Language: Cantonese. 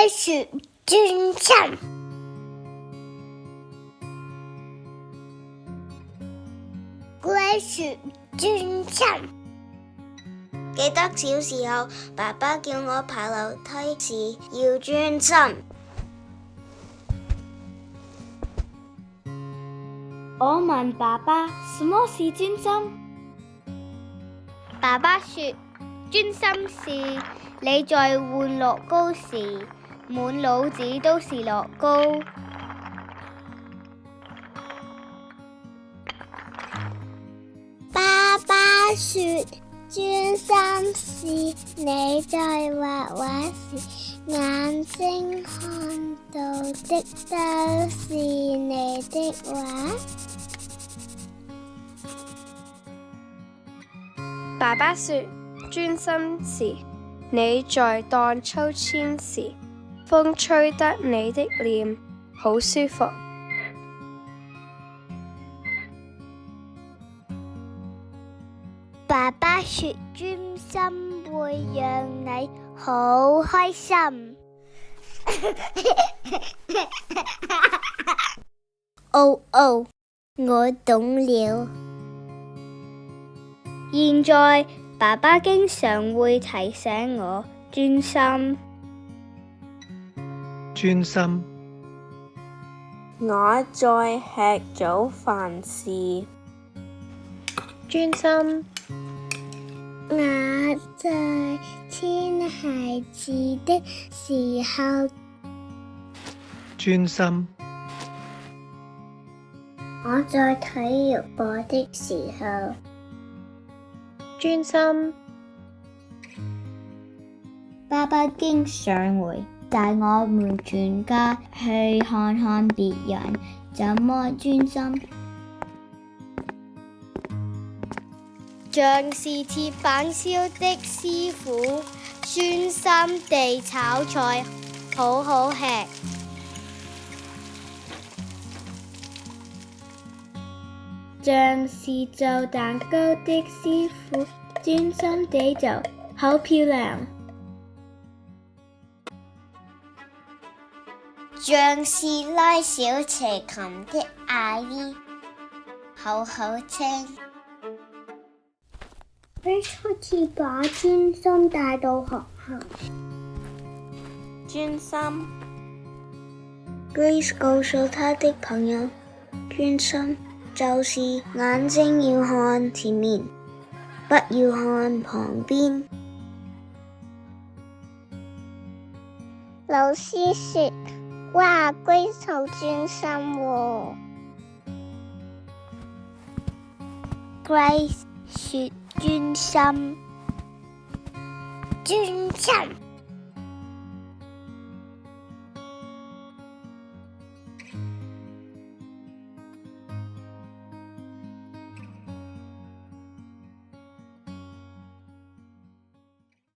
說專心。乖說專心。記得小時候，爸爸叫我爬樓梯時要專心。我問爸爸，什麼是專心？爸爸說，專心是你在玩樂高時，滿腦子都是樂高。爸爸說，專心是你在畫畫時，眼睛看到的都是你的畫。爸爸說，專心時你在盪秋千時，風吹得你的臉好舒服。爸爸說，專心會讓你好開心。哦，我懂了。現在爸爸經常會提醒我專心。專心。我在吃早飯時，專心。我在牽孩子的時候，專心。我在體育課的時候，專心。爸爸經常會帶我們全家去看看別人怎麼專心。像是鐵板燒的師傅，專心地炒菜，好好吃。像是做蛋糕的師傅，專心地做，好漂亮。像是拉小提琴的阿姨，好好聽。Grace 好似把專心帶到學校。專心。Grace 告訴她的朋友，專心就是眼睛要看前面，不要看旁邊。老師說，哇，Grace 好專心喎。Grace 說專心。專心。